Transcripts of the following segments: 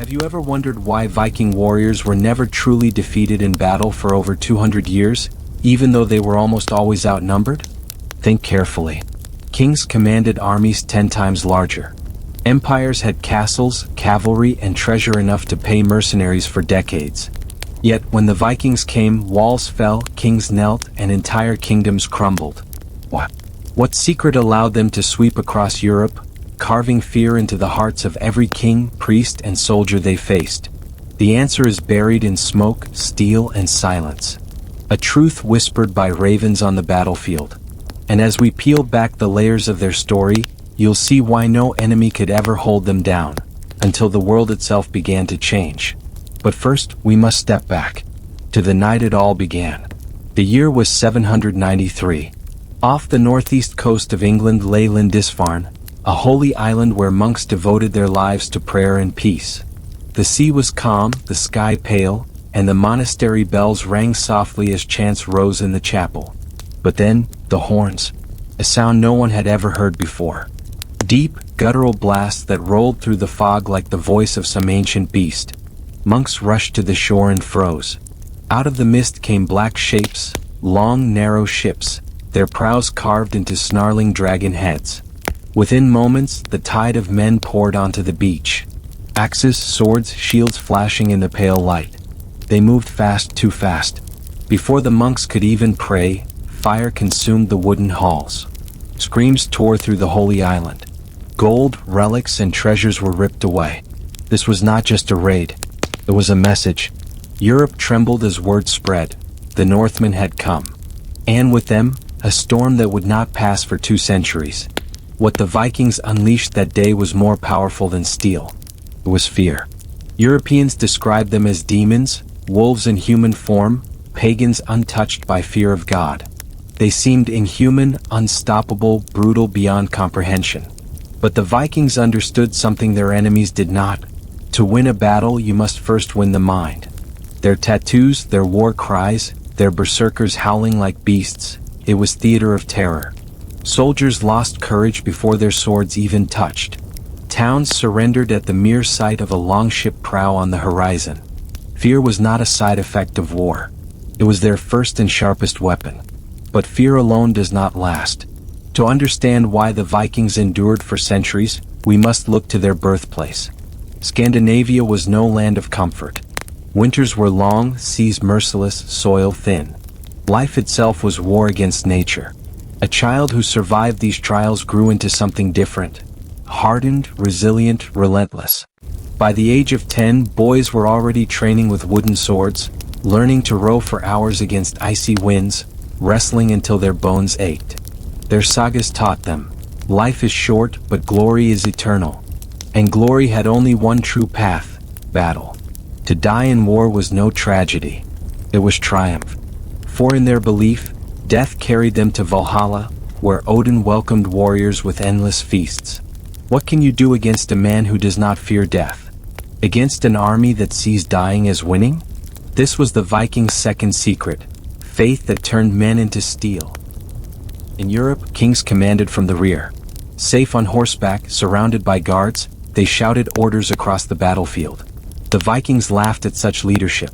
Have you ever wondered why Viking warriors were never truly defeated in battle for over 200 years, even though they were almost always outnumbered? Think carefully. Kings commanded armies 10 times larger. Empires had castles, cavalry, and treasure enough to pay mercenaries for decades. Yet, when the Vikings came, walls fell, kings knelt, and entire kingdoms crumbled. What secret allowed them to sweep across Europe, carving fear into the hearts of every king, priest, and soldier they faced? The answer is buried in smoke, steel, and silence. A truth whispered by ravens on the battlefield. And as we peel back the layers of their story, you'll see why no enemy could ever hold them down, until the world itself began to change. But first, we must step back to the night it all began. The year was 793. Off the northeast coast of England lay Lindisfarne, a holy island where monks devoted their lives to prayer and peace. The sea was calm, the sky pale, and the monastery bells rang softly as chants rose in the chapel. But then, the horns. A sound no one had ever heard before. Deep, guttural blasts that rolled through the fog like the voice of some ancient beast. Monks rushed to the shore and froze. Out of the mist came black shapes, long, narrow ships, their prows carved into snarling dragon heads. Within moments, the tide of men poured onto the beach. Axes, swords, shields flashing in the pale light. They moved fast, too fast. Before the monks could even pray, fire consumed the wooden halls. Screams tore through the holy island. Gold, relics, and treasures were ripped away. This was not just a raid. It was a message. Europe trembled as word spread. The Northmen had come. And with them, a storm that would not pass for 2 centuries. What the Vikings unleashed that day was more powerful than steel. It was fear. Europeans described them as demons, wolves in human form, pagans untouched by fear of God. They seemed inhuman, unstoppable, brutal beyond comprehension. But the Vikings understood something their enemies did not. To win a battle, you must first win the mind. Their tattoos, their war cries, their berserkers howling like beasts, it was theater of terror. Soldiers lost courage before their swords even touched. Towns surrendered at the mere sight of a longship prow on the horizon. Fear was not a side effect of war. It was their first and sharpest weapon. But fear alone does not last. To understand why the Vikings endured for centuries, we must look to their birthplace. Scandinavia was no land of comfort. Winters were long, seas merciless, soil thin. Life itself was war against nature. A child who survived these trials grew into something different. Hardened, resilient, relentless. By the age of 10, boys were already training with wooden swords, learning to row for hours against icy winds, wrestling until their bones ached. Their sagas taught them, life is short, but glory is eternal. And glory had only one true path, battle. To die in war was no tragedy. It was triumph. For in their belief, death carried them to Valhalla, where Odin welcomed warriors with endless feasts. What can you do against a man who does not fear death? Against an army that sees dying as winning? This was the Vikings' second secret, faith that turned men into steel. In Europe, kings commanded from the rear. Safe on horseback, surrounded by guards, they shouted orders across the battlefield. The Vikings laughed at such leadership.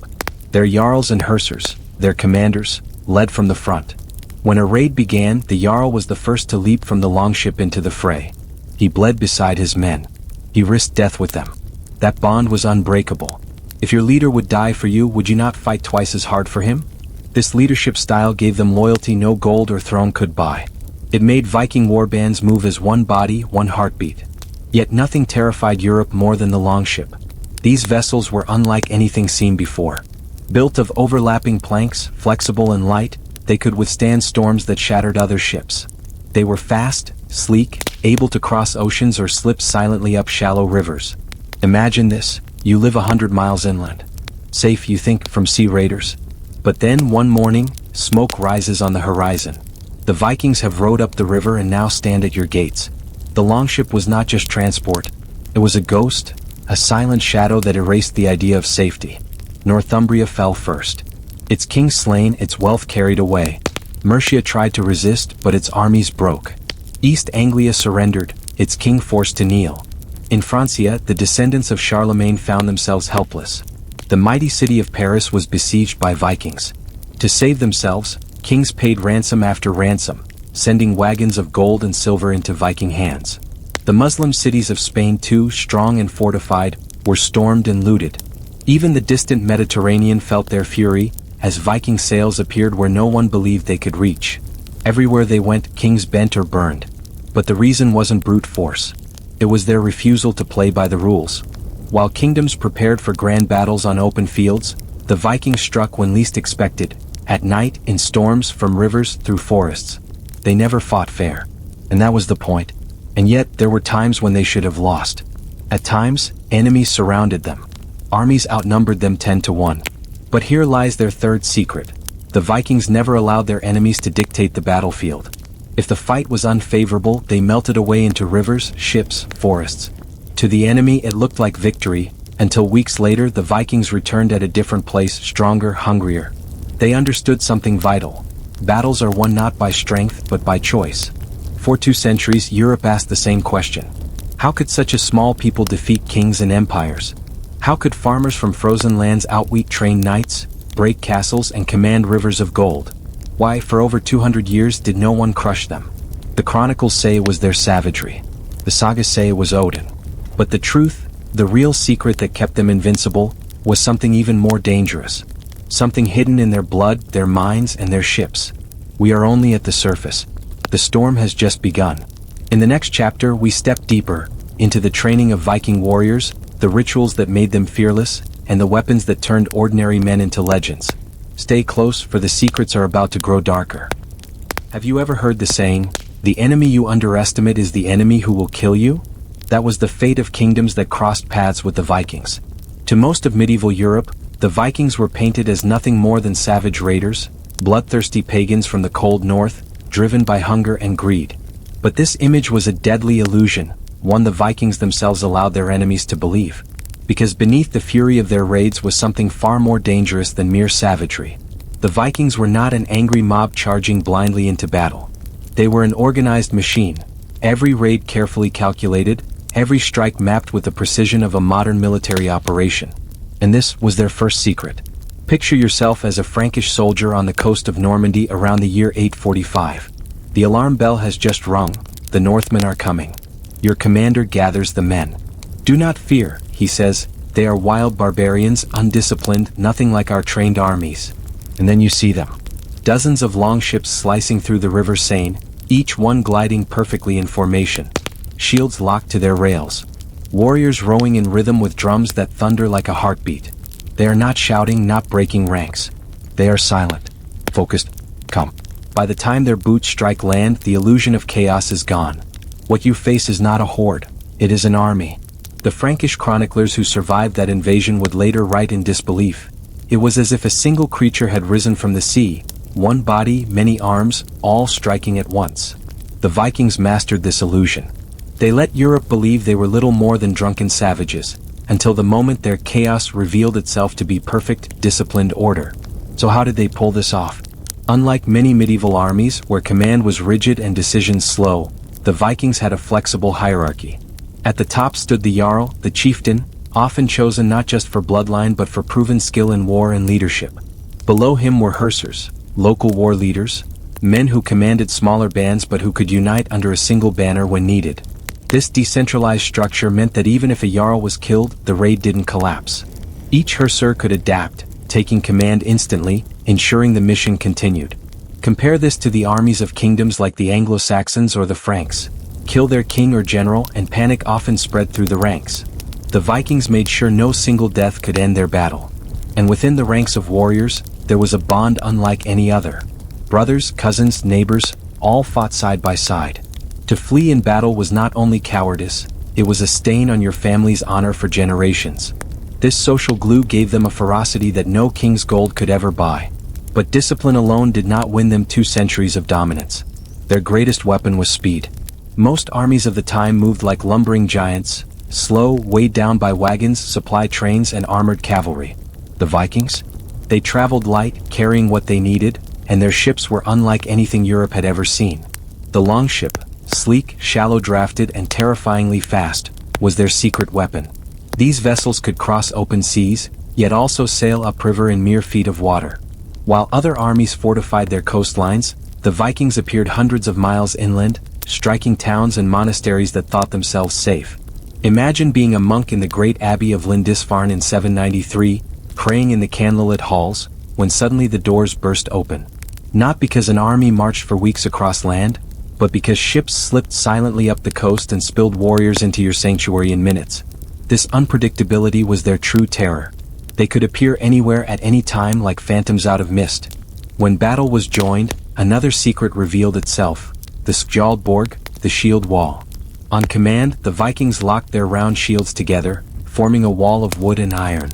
Their jarls and herrsers, their commanders, led from the front. When a raid began, the jarl was the first to leap from the longship into the fray. He bled beside his men. He risked death with them. That bond was unbreakable. If your leader would die for you, would you not fight twice as hard for him? This leadership style gave them loyalty no gold or throne could buy. It made Viking warbands move as one body, one heartbeat. Yet nothing terrified Europe more than the longship. These vessels were unlike anything seen before. Built of overlapping planks, flexible and light, they could withstand storms that shattered other ships. They were fast, sleek, able to cross oceans or slip silently up shallow rivers. Imagine this, you live 100 miles inland. Safe, you think, from sea raiders. But then, one morning, smoke rises on the horizon. The Vikings have rowed up the river and now stand at your gates. The longship was not just transport. It was a ghost, a silent shadow that erased the idea of safety. Northumbria fell first. Its king slain, its wealth carried away. Mercia tried to resist, but its armies broke. East Anglia surrendered, its king forced to kneel. In Francia, the descendants of Charlemagne found themselves helpless. The mighty city of Paris was besieged by Vikings. To save themselves, kings paid ransom after ransom, sending wagons of gold and silver into Viking hands. The Muslim cities of Spain, too strong and fortified, were stormed and looted. Even the distant Mediterranean felt their fury, as Viking sails appeared where no one believed they could reach. Everywhere they went, kings bent or burned. But the reason wasn't brute force. It was their refusal to play by the rules. While kingdoms prepared for grand battles on open fields, the Vikings struck when least expected, at night, in storms, from rivers through forests. They never fought fair. And that was the point. And yet, there were times when they should have lost. At times, enemies surrounded them. Armies outnumbered them 10-1. But here lies their third secret. The Vikings never allowed their enemies to dictate the battlefield. If the fight was unfavorable, they melted away into rivers, ships, forests. To the enemy it looked like victory, until weeks later the Vikings returned at a different place, stronger, hungrier. They understood something vital. Battles are won not by strength but by choice. For 2 centuries Europe asked the same question. How could such a small people defeat kings and empires? How could farmers from frozen lands outwit trained knights, break castles and command rivers of gold? Why, for over 200 years did no one crush them? The chronicles say it was their savagery. The sagas say it was Odin. But the truth, the real secret that kept them invincible, was something even more dangerous. Something hidden in their blood, their minds, and their ships. We are only at the surface. The storm has just begun. In the next chapter we step deeper, into the training of Viking warriors, the rituals that made them fearless, and the weapons that turned ordinary men into legends. Stay close, for the secrets are about to grow darker. Have you ever heard the saying, "The enemy you underestimate is the enemy who will kill you"? That was the fate of kingdoms that crossed paths with the Vikings. To most of medieval Europe, the Vikings were painted as nothing more than savage raiders, bloodthirsty pagans from the cold north, driven by hunger and greed. But this image was a deadly illusion, one the Vikings themselves allowed their enemies to believe. Because beneath the fury of their raids was something far more dangerous than mere savagery. The Vikings were not an angry mob charging blindly into battle. They were an organized machine, every raid carefully calculated, every strike mapped with the precision of a modern military operation. And this was their first secret. Picture yourself as a Frankish soldier on the coast of Normandy around the year 845. The alarm bell has just rung, the Northmen are coming. Your commander gathers the men. "Do not fear," he says, "they are wild barbarians, undisciplined, nothing like our trained armies." And then you see them. Dozens of longships slicing through the river Seine, each one gliding perfectly in formation. Shields locked to their rails. Warriors rowing in rhythm with drums that thunder like a heartbeat. They are not shouting, not breaking ranks. They are silent, focused, calm. By the time their boots strike land, the illusion of chaos is gone. What you face is not a horde, it is an army. The Frankish chroniclers who survived that invasion would later write in disbelief. It was as if a single creature had risen from the sea, one body, many arms, all striking at once. The Vikings mastered this illusion. They let Europe believe they were little more than drunken savages, until the moment their chaos revealed itself to be perfect, disciplined order. So how did they pull this off? Unlike many medieval armies, where command was rigid and decisions slow, the Vikings had a flexible hierarchy. At the top stood the Jarl, the chieftain, often chosen not just for bloodline but for proven skill in war and leadership. Below him were Hersers, local war leaders, men who commanded smaller bands but who could unite under a single banner when needed. This decentralized structure meant that even if a Jarl was killed, the raid didn't collapse. Each Herser could adapt, taking command instantly, ensuring the mission continued. Compare this to the armies of kingdoms like the Anglo-Saxons or the Franks. Kill their king or general and panic often spread through the ranks. The Vikings made sure no single death could end their battle. And within the ranks of warriors, there was a bond unlike any other. Brothers, cousins, neighbors, all fought side by side. To flee in battle was not only cowardice, it was a stain on your family's honor for generations. This social glue gave them a ferocity that no king's gold could ever buy. But discipline alone did not win them 2 centuries of dominance. Their greatest weapon was speed. Most armies of the time moved like lumbering giants, slow, weighed down by wagons, supply trains, and armored cavalry. The Vikings? They traveled light, carrying what they needed, and their ships were unlike anything Europe had ever seen. The longship, sleek, shallow-drafted, and terrifyingly fast, was their secret weapon. These vessels could cross open seas, yet also sail upriver in mere feet of water. While other armies fortified their coastlines, the Vikings appeared hundreds of miles inland, striking towns and monasteries that thought themselves safe. Imagine being a monk in the great abbey of Lindisfarne in 793, praying in the candlelit halls, when suddenly the doors burst open. Not because an army marched for weeks across land, but because ships slipped silently up the coast and spilled warriors into your sanctuary in minutes. This unpredictability was their true terror. They could appear anywhere at any time like phantoms out of mist. When battle was joined, another secret revealed itself: the Skjoldborg, the shield wall. On command, the Vikings locked their round shields together, forming a wall of wood and iron.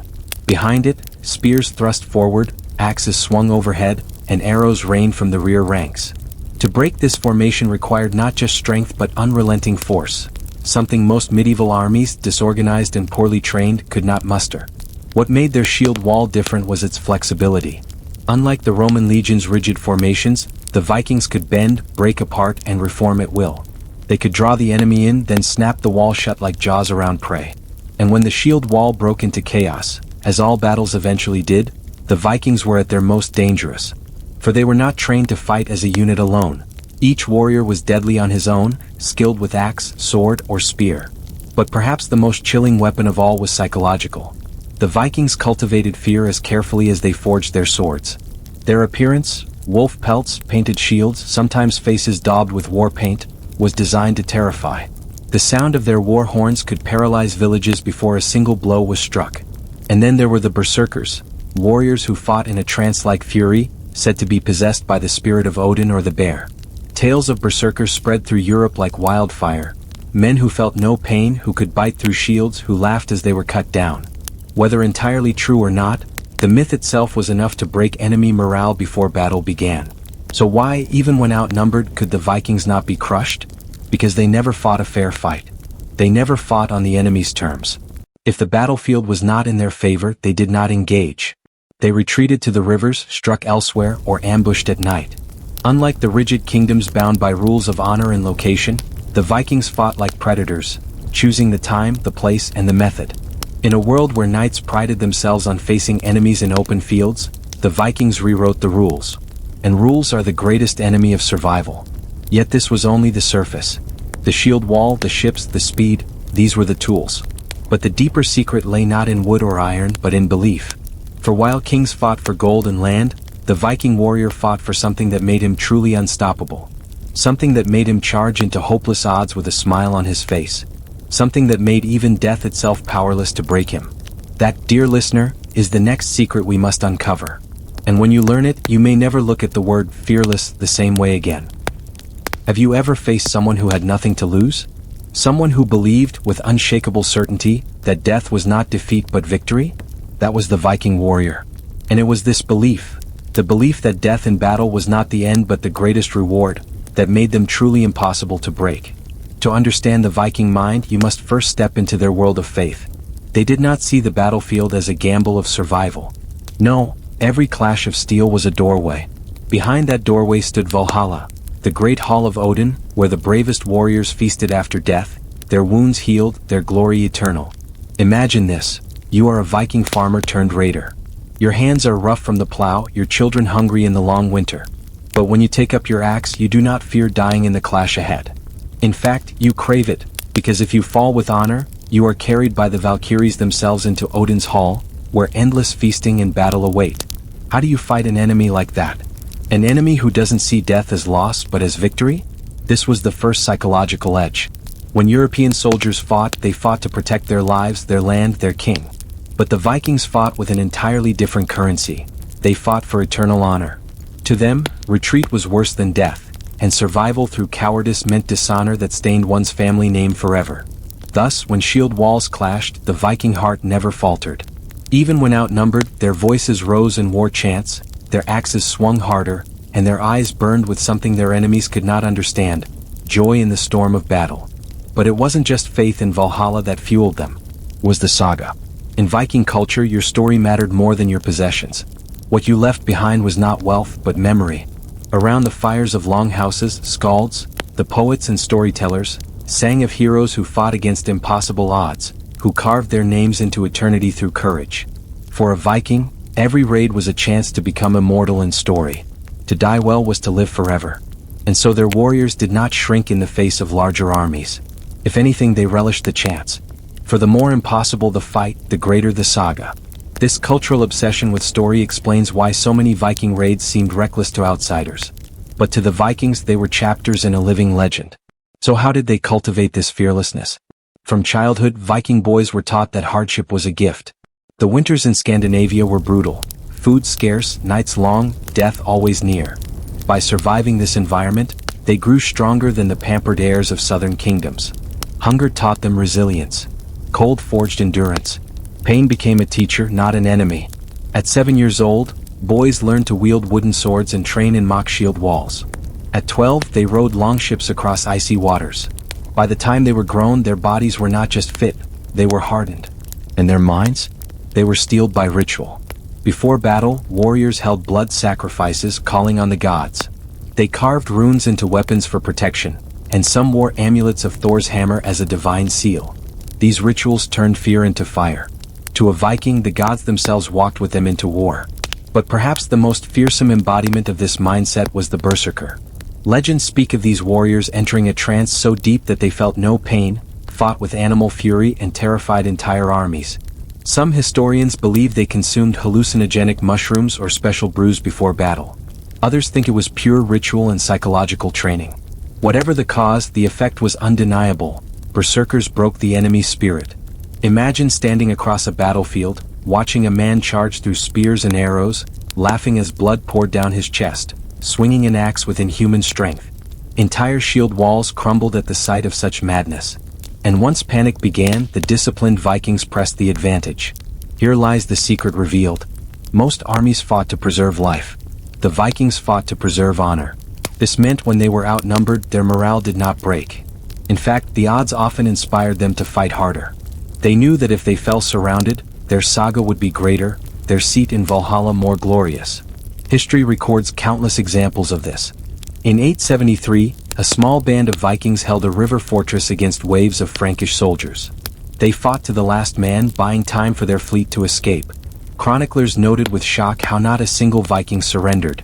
Behind it, spears thrust forward, axes swung overhead, and arrows rained from the rear ranks. To break this formation required not just strength but unrelenting force, something most medieval armies, disorganized and poorly trained, could not muster. What made their shield wall different was its flexibility. Unlike the Roman legion's rigid formations, the Vikings could bend, break apart, and reform at will. They could draw the enemy in, then snap the wall shut like jaws around prey. And when the shield wall broke into chaos, as all battles eventually did, the Vikings were at their most dangerous. For they were not trained to fight as a unit alone. Each warrior was deadly on his own, skilled with axe, sword, or spear. But perhaps the most chilling weapon of all was psychological. The Vikings cultivated fear as carefully as they forged their swords. Their appearance, wolf pelts, painted shields, sometimes faces daubed with war paint, was designed to terrify. The sound of their war horns could paralyze villages before a single blow was struck. And then there were the berserkers, warriors who fought in a trance-like fury, said to be possessed by the spirit of Odin or the bear. Tales of berserkers spread through Europe like wildfire. Men who felt no pain, who could bite through shields, who laughed as they were cut down. Whether entirely true or not, the myth itself was enough to break enemy morale before battle began. So why, even when outnumbered, could the Vikings not be crushed? Because they never fought a fair fight. They never fought on the enemy's terms. If the battlefield was not in their favor, they did not engage. They retreated to the rivers, struck elsewhere, or ambushed at night. Unlike the rigid kingdoms bound by rules of honor and location, the Vikings fought like predators, choosing the time, the place, and the method. In a world where knights prided themselves on facing enemies in open fields, the Vikings rewrote the rules. And rules are the greatest enemy of survival. Yet this was only the surface. The shield wall, the ships, the speed, these were the tools. But the deeper secret lay not in wood or iron, but in belief. For while kings fought for gold and land, the Viking warrior fought for something that made him truly unstoppable. Something that made him charge into hopeless odds with a smile on his face. Something that made even death itself powerless to break him. That, dear listener, is the next secret we must uncover. And when you learn it, you may never look at the word fearless the same way again. Have you ever faced someone who had nothing to lose? Someone who believed, with unshakable certainty, that death was not defeat but victory? That was the Viking warrior. And it was this belief, the belief that death in battle was not the end but the greatest reward, that made them truly impossible to break. To understand the Viking mind, you must first step into their world of faith. They did not see the battlefield as a gamble of survival. No, every clash of steel was a doorway. Behind that doorway stood Valhalla, the great hall of Odin, where the bravest warriors feasted after death, their wounds healed, their glory eternal. Imagine this. You are a Viking farmer turned raider. Your hands are rough from the plow, your children hungry in the long winter. But when you take up your axe, you do not fear dying in the clash ahead. In fact, you crave it, because if you fall with honor, you are carried by the Valkyries themselves into Odin's hall, where endless feasting and battle await. How do you fight an enemy like that? An enemy who doesn't see death as loss but as victory? This was the first psychological edge. When European soldiers fought, they fought to protect their lives, their land, their king. But the Vikings fought with an entirely different currency. They fought for eternal honor. To them, retreat was worse than death, and survival through cowardice meant dishonor that stained one's family name forever. Thus, when shield walls clashed, the Viking heart never faltered. Even when outnumbered, their voices rose in war chants, their axes swung harder, and their eyes burned with something their enemies could not understand: joy in the storm of battle. But it wasn't just faith in Valhalla that fueled them. It was the saga. In Viking culture, your story mattered more than your possessions. What you left behind was not wealth, but memory. Around the fires of longhouses, skalds, the poets and storytellers, sang of heroes who fought against impossible odds, who carved their names into eternity through courage. For a Viking, every raid was a chance to become immortal in story. To die well was to live forever. And so their warriors did not shrink in the face of larger armies. If anything, they relished the chance. For the more impossible the fight, the greater the saga. This cultural obsession with story explains why so many Viking raids seemed reckless to outsiders. But to the Vikings, they were chapters in a living legend. So how did they cultivate this fearlessness? From childhood, Viking boys were taught that hardship was a gift. The winters in Scandinavia were brutal. Food scarce, nights long, death always near. By surviving this environment, they grew stronger than the pampered heirs of southern kingdoms. Hunger taught them resilience. Cold forged endurance. Pain became a teacher, not an enemy. At 7 years old, boys learned to wield wooden swords and train in mock shield walls. At 12, they rowed longships across icy waters. By the time they were grown, their bodies were not just fit, they were hardened. And their minds? They were steeled by ritual. Before battle, warriors held blood sacrifices, calling on the gods. They carved runes into weapons for protection, and some wore amulets of Thor's hammer as a divine seal. These rituals turned fear into fire. To a Viking, the gods themselves walked with them into war. But perhaps the most fearsome embodiment of this mindset was the berserker. Legends speak of these warriors entering a trance so deep that they felt no pain, fought with animal fury, and terrified entire armies. Some historians believe they consumed hallucinogenic mushrooms or special brews before battle. Others think it was pure ritual and psychological training. Whatever the cause, the effect was undeniable. Berserkers broke the enemy's spirit. Imagine standing across a battlefield, watching a man charge through spears and arrows, laughing as blood poured down his chest, swinging an axe with inhuman strength. Entire shield walls crumbled at the sight of such madness. And once panic began, the disciplined Vikings pressed the advantage. Here lies the secret revealed. Most armies fought to preserve life. The Vikings fought to preserve honor. This meant when they were outnumbered, their morale did not break. In fact, the odds often inspired them to fight harder. They knew that if they fell surrounded, their saga would be greater, their seat in Valhalla more glorious. History records countless examples of this. In 873, a small band of Vikings held a river fortress against waves of Frankish soldiers. They fought to the last man, buying time for their fleet to escape. Chroniclers noted with shock how not a single Viking surrendered.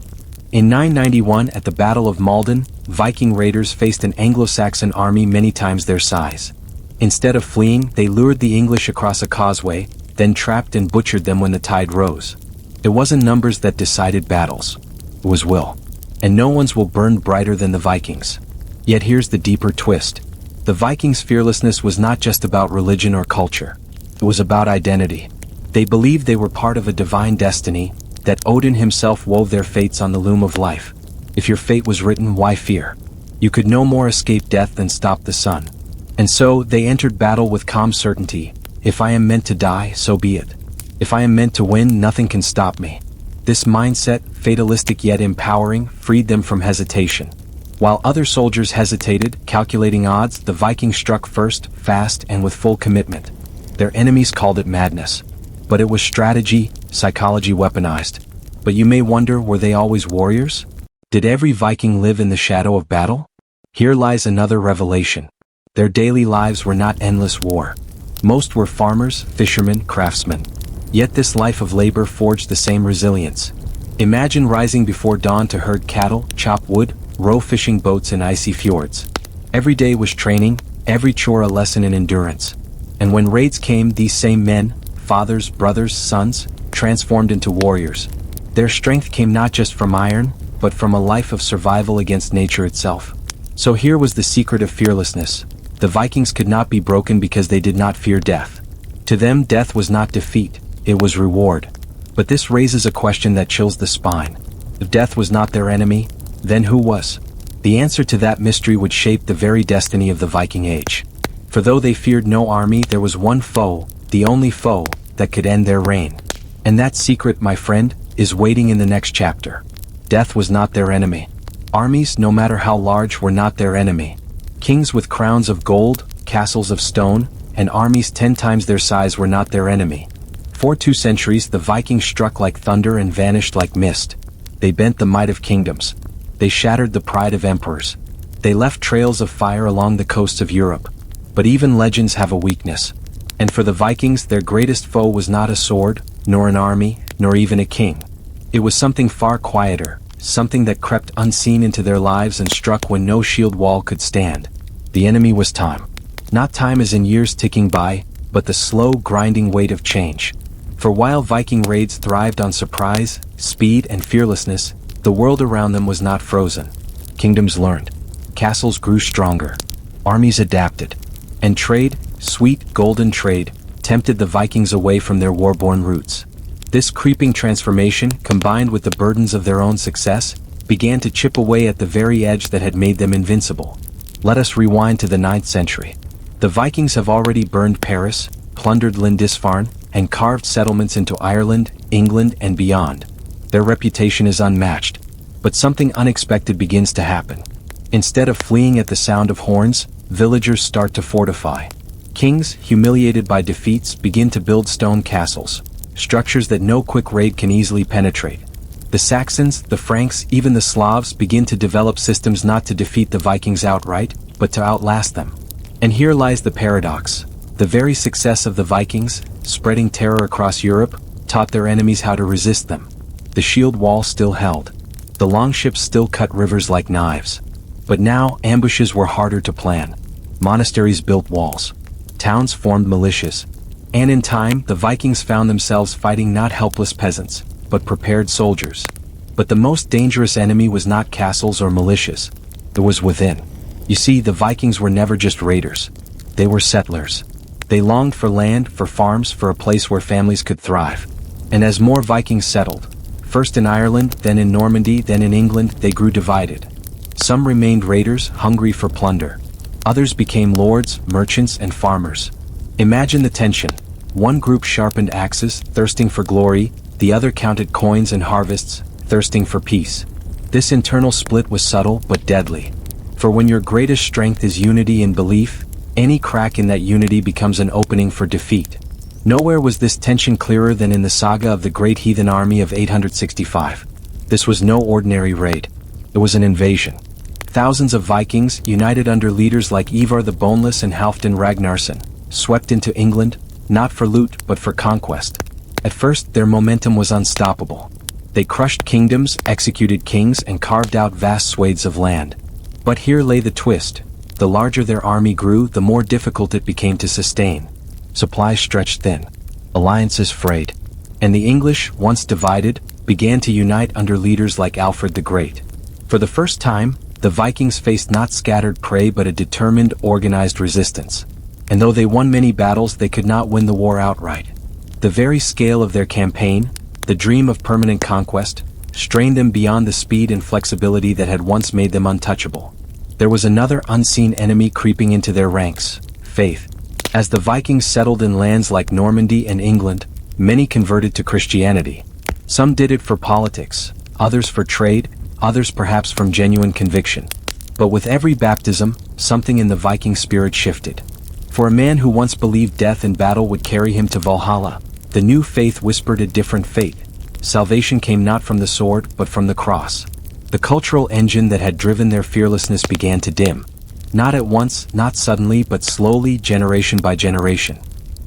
In 991, at the Battle of Maldon, Viking raiders faced an Anglo-Saxon army many times their size. Instead of fleeing, they lured the English across a causeway, then trapped and butchered them when the tide rose. It wasn't numbers that decided battles. It was will. And no one's will burned brighter than the Vikings. Yet here's the deeper twist. The Vikings' fearlessness was not just about religion or culture. It was about identity. They believed they were part of a divine destiny, that Odin himself wove their fates on the loom of life. If your fate was written, why fear? You could no more escape death than stop the sun. And so, they entered battle with calm certainty. If I am meant to die, so be it. If I am meant to win, nothing can stop me. This mindset, fatalistic yet empowering, freed them from hesitation. While other soldiers hesitated, calculating odds, the Vikings struck first, fast, and with full commitment. Their enemies called it madness. But it was strategy, psychology weaponized. But you may wonder, were they always warriors? Did every Viking live in the shadow of battle? Here lies another revelation. Their daily lives were not endless war. Most were farmers, fishermen, craftsmen. Yet this life of labor forged the same resilience. Imagine rising before dawn to herd cattle, chop wood, row fishing boats in icy fjords. Every day was training, every chore a lesson in endurance. And when raids came, these same men, fathers, brothers, sons, transformed into warriors. Their strength came not just from iron, but from a life of survival against nature itself. So here was the secret of fearlessness. The Vikings could not be broken because they did not fear death. To them, death was not defeat, it was reward. But this raises a question that chills the spine. If death was not their enemy, then who was? The answer to that mystery would shape the very destiny of the Viking Age. For though they feared no army, there was one foe, the only foe, that could end their reign. And that secret, my friend, is waiting in the next chapter. Death was not their enemy. Armies, no matter how large, were not their enemy. Kings with crowns of gold, castles of stone, and armies 10 times their size were not their enemy. For 2 centuries, the Vikings struck like thunder and vanished like mist. They bent the might of kingdoms. They shattered the pride of emperors. They left trails of fire along the coasts of Europe. But even legends have a weakness. And for the Vikings, their greatest foe was not a sword, nor an army, nor even a king. It was something far quieter, something that crept unseen into their lives and struck when no shield wall could stand. The enemy was time. Not time as in years ticking by, but the slow, grinding weight of change. For while Viking raids thrived on surprise, speed, and fearlessness, the world around them was not frozen. Kingdoms learned. Castles grew stronger. Armies adapted. And trade, sweet, golden trade, tempted the Vikings away from their war-born roots. This creeping transformation, combined with the burdens of their own success, began to chip away at the very edge that had made them invincible. Let us rewind to the 9th century. The Vikings have already burned Paris, plundered Lindisfarne, and carved settlements into Ireland, England, and beyond. Their reputation is unmatched. But something unexpected begins to happen. Instead of fleeing at the sound of horns, villagers start to fortify. Kings, humiliated by defeats, begin to build stone castles, structures that no quick raid can easily penetrate. The Saxons, the Franks, even the Slavs begin to develop systems not to defeat the Vikings outright, but to outlast them. And here lies the paradox. The very success of the Vikings, spreading terror across Europe, taught their enemies how to resist them. The shield wall still held. The longships still cut rivers like knives. But now, ambushes were harder to plan. Monasteries built walls. Towns formed militias. And in time, the Vikings found themselves fighting not helpless peasants, but prepared soldiers. But the most dangerous enemy was not castles or militias. It was within. You see, the Vikings were never just raiders. They were settlers. They longed for land, for farms, for a place where families could thrive. And as more Vikings settled, first in Ireland, then in Normandy, then in England, they grew divided. Some remained raiders, hungry for plunder. Others became lords, merchants, and farmers. Imagine the tension. One group sharpened axes, thirsting for glory, the other counted coins and harvests, thirsting for peace. This internal split was subtle but deadly. For when your greatest strength is unity in belief, any crack in that unity becomes an opening for defeat. Nowhere was this tension clearer than in the saga of the great heathen army of 865. This was no ordinary raid. It was an invasion. Thousands of Vikings, united under leaders like Ivar the Boneless and Halfdan Ragnarsson, swept into England, not for loot but for conquest. At first, their momentum was unstoppable. They crushed kingdoms, executed kings, and carved out vast swathes of land. But here lay the twist. The larger their army grew, the more difficult it became to sustain. Supplies stretched thin. Alliances frayed. And the English, once divided, began to unite under leaders like Alfred the Great. For the first time, the Vikings faced not scattered prey but a determined, organized resistance. And though they won many battles, they could not win the war outright. The very scale of their campaign, the dream of permanent conquest, strained them beyond the speed and flexibility that had once made them untouchable. There was another unseen enemy creeping into their ranks: faith. As the Vikings settled in lands like Normandy and England, many converted to Christianity. Some did it for politics, others for trade, others perhaps from genuine conviction. But with every baptism, something in the Viking spirit shifted. For a man who once believed death in battle would carry him to Valhalla, the new faith whispered a different fate. Salvation came not from the sword, but from the cross. The cultural engine that had driven their fearlessness began to dim. Not at once, not suddenly, but slowly, generation by generation.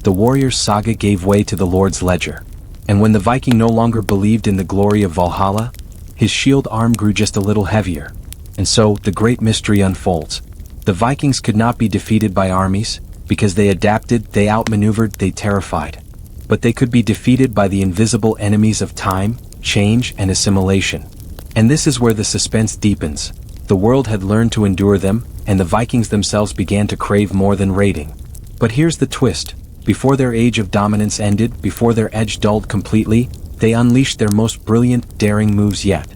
The warrior's saga gave way to the Lord's ledger. And when the Viking no longer believed in the glory of Valhalla, his shield arm grew just a little heavier. And so, the great mystery unfolds. The Vikings could not be defeated by armies, because they adapted, they outmaneuvered, they terrified. But they could be defeated by the invisible enemies of time, change, and assimilation. And this is where the suspense deepens. The world had learned to endure them, and the Vikings themselves began to crave more than raiding. But here's the twist. Before their age of dominance ended, before their edge dulled completely, they unleashed their most brilliant, daring moves yet.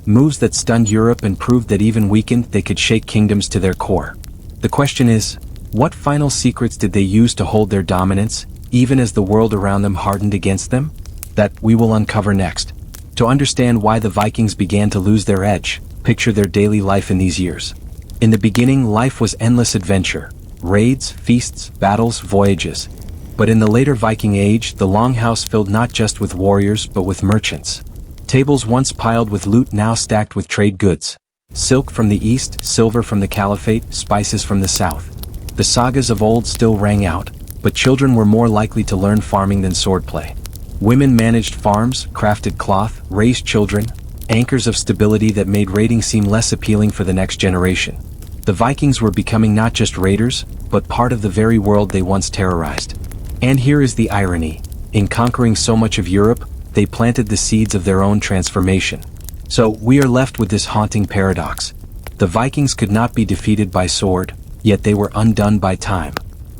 Moves that stunned Europe and proved that even weakened, they could shake kingdoms to their core. The question is, what final secrets did they use to hold their dominance, even as the world around them hardened against them? That we will uncover next. To understand why the Vikings began to lose their edge, picture their daily life in these years. In the beginning, life was endless adventure. Raids, feasts, battles, voyages. But in the later Viking age, the longhouse filled not just with warriors but with merchants. Tables once piled with loot now stacked with trade goods. Silk from the east, silver from the caliphate, spices from the south. The sagas of old still rang out, but children were more likely to learn farming than swordplay. Women managed farms, crafted cloth, raised children, anchors of stability that made raiding seem less appealing for the next generation. The Vikings were becoming not just raiders, but part of the very world they once terrorized. And here is the irony. In conquering so much of Europe, they planted the seeds of their own transformation. So, we are left with this haunting paradox. The Vikings could not be defeated by sword, yet they were undone by time.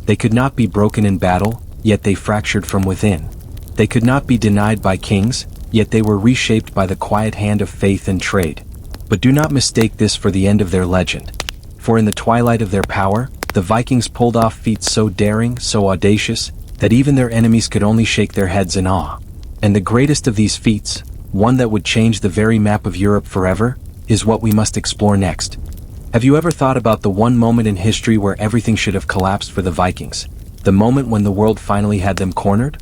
They could not be broken in battle, yet they fractured from within. They could not be denied by kings, yet they were reshaped by the quiet hand of faith and trade. But do not mistake this for the end of their legend. For in the twilight of their power, the Vikings pulled off feats so daring, so audacious, that even their enemies could only shake their heads in awe. And the greatest of these feats, one that would change the very map of Europe forever, is what we must explore next. Have you ever thought about the one moment in history where everything should have collapsed for the Vikings? The moment when the world finally had them cornered?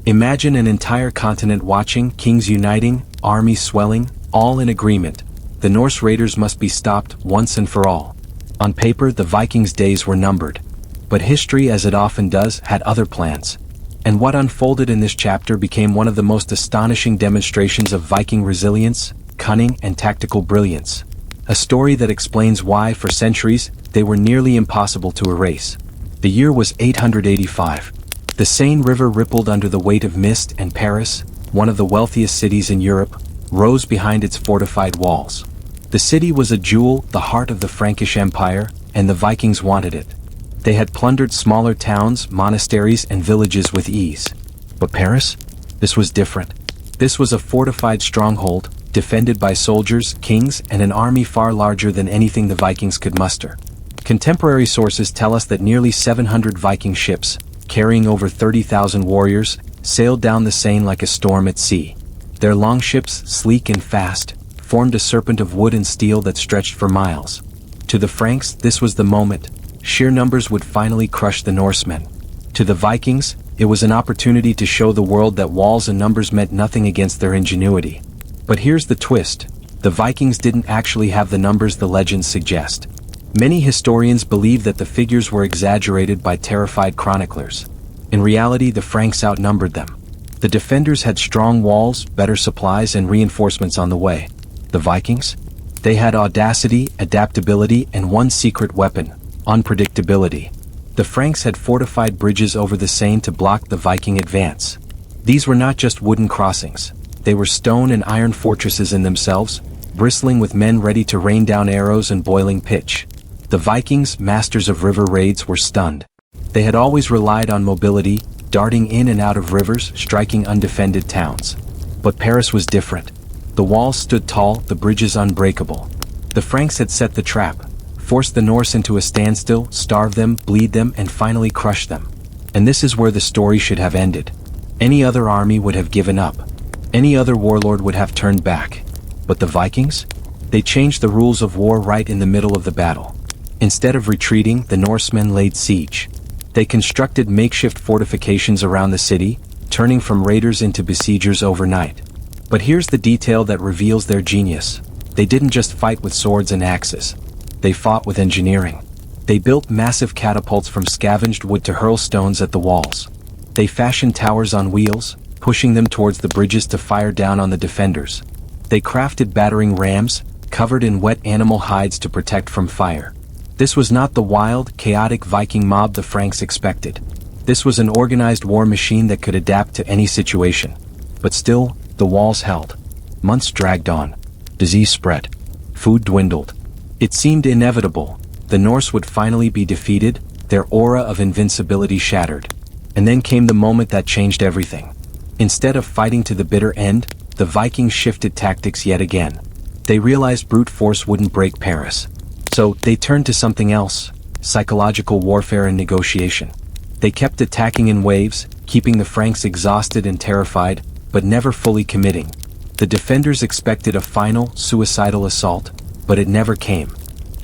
Imagine an entire continent watching, kings uniting, armies swelling, all in agreement. The Norse raiders must be stopped once and for all. On paper, the Vikings' days were numbered. But history, as it often does, had other plans. And what unfolded in this chapter became one of the most astonishing demonstrations of Viking resilience, cunning, and tactical brilliance. A story that explains why, for centuries, they were nearly impossible to erase. The year was 885. The Seine River rippled under the weight of mist, and Paris, one of the wealthiest cities in Europe, rose behind its fortified walls. The city was a jewel, the heart of the Frankish Empire, and the Vikings wanted it. They had plundered smaller towns, monasteries, and villages with ease. But Paris? This was different. This was a fortified stronghold, defended by soldiers, kings, and an army far larger than anything the Vikings could muster. Contemporary sources tell us that nearly 700 Viking ships, carrying over 30,000 warriors, sailed down the Seine like a storm at sea. Their longships, sleek and fast, formed a serpent of wood and steel that stretched for miles. To the Franks, this was the moment. Sheer numbers would finally crush the Norsemen. To the Vikings, it was an opportunity to show the world that walls and numbers meant nothing against their ingenuity. But here's the twist. The Vikings didn't actually have the numbers the legends suggest. Many historians believe that the figures were exaggerated by terrified chroniclers. In reality, the Franks outnumbered them. The defenders had strong walls, better supplies, and reinforcements on the way. The Vikings? They had audacity, adaptability, and one secret weapon: unpredictability. The Franks had fortified bridges over the Seine to block the Viking advance. These were not just wooden crossings. They were stone and iron fortresses in themselves, bristling with men ready to rain down arrows and boiling pitch. The Vikings, masters of river raids, were stunned. They had always relied on mobility, darting in and out of rivers, striking undefended towns. But Paris was different. The walls stood tall, the bridges unbreakable. The Franks had set the trap, forced the Norse into a standstill, starved them, bleed them, and finally crushed them. And this is where the story should have ended. Any other army would have given up. Any other warlord would have turned back. But the Vikings? They changed the rules of war right in the middle of the battle. Instead of retreating, the Norsemen laid siege. They constructed makeshift fortifications around the city, turning from raiders into besiegers overnight. But here's the detail that reveals their genius. They didn't just fight with swords and axes. They fought with engineering. They built massive catapults from scavenged wood to hurl stones at the walls. They fashioned towers on wheels, pushing them towards the bridges to fire down on the defenders. They crafted battering rams, covered in wet animal hides to protect from fire. This was not the wild, chaotic Viking mob the Franks expected. This was an organized war machine that could adapt to any situation. But still, the walls held. Months dragged on. Disease spread. Food dwindled. It seemed inevitable. The Norse would finally be defeated, their aura of invincibility shattered. And then came the moment that changed everything. Instead of fighting to the bitter end, the Vikings shifted tactics yet again. They realized brute force wouldn't break Paris. So, they turned to something else: psychological warfare and negotiation. They kept attacking in waves, keeping the Franks exhausted and terrified, but never fully committing. The defenders expected a final, suicidal assault, but it never came.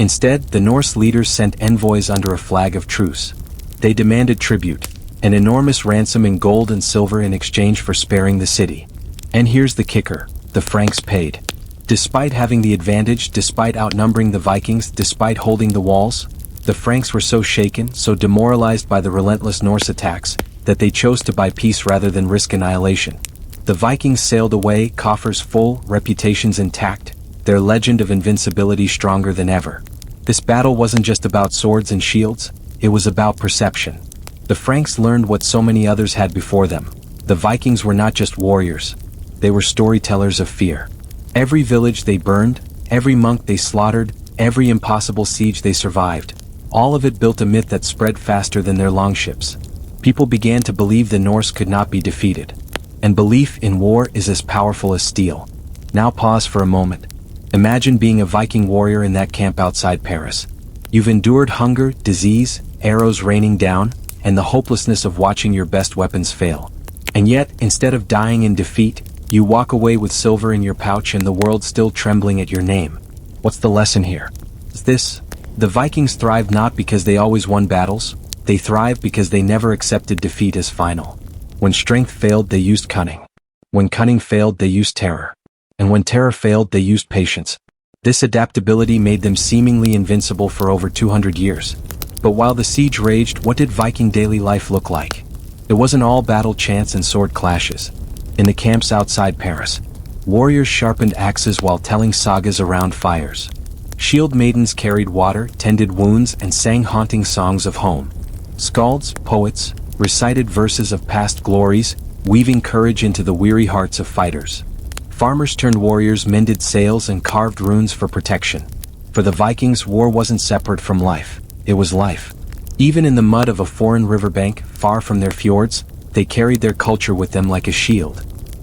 Instead, the Norse leaders sent envoys under a flag of truce. They demanded tribute, an enormous ransom in gold and silver in exchange for sparing the city. And here's the kicker: the Franks paid. Despite having the advantage, despite outnumbering the Vikings, despite holding the walls, the Franks were so shaken, so demoralized by the relentless Norse attacks, that they chose to buy peace rather than risk annihilation. The Vikings sailed away, coffers full, reputations intact, their legend of invincibility stronger than ever. This battle wasn't just about swords and shields, it was about perception. The Franks learned what so many others had before them. The Vikings were not just warriors. They were storytellers of fear. Every village they burned, every monk they slaughtered, every impossible siege they survived, all of it built a myth that spread faster than their longships. People began to believe the Norse could not be defeated. And belief in war is as powerful as steel. Now pause for a moment. Imagine being a Viking warrior in that camp outside Paris. You've endured hunger, disease, arrows raining down, and the hopelessness of watching your best weapons fail. And yet, instead of dying in defeat, you walk away with silver in your pouch and the world still trembling at your name. What's the lesson here? Is this: the Vikings thrived not because they always won battles, they thrived because they never accepted defeat as final. When strength failed, they used cunning. When cunning failed, they used terror. And when terror failed, they used patience. This adaptability made them seemingly invincible for over 200 years. But while the siege raged, what did Viking daily life look like? It wasn't all battle chants and sword clashes. In the camps outside Paris, warriors sharpened axes while telling sagas around fires. Shield maidens carried water, tended wounds, and sang haunting songs of home. Skalds, poets, recited verses of past glories, weaving courage into the weary hearts of fighters. Farmers turned warriors mended sails and carved runes for protection. For the Vikings, war wasn't separate from life, it was life. Even in the mud of a foreign riverbank, far from their fjords, they carried their culture with them like a shield.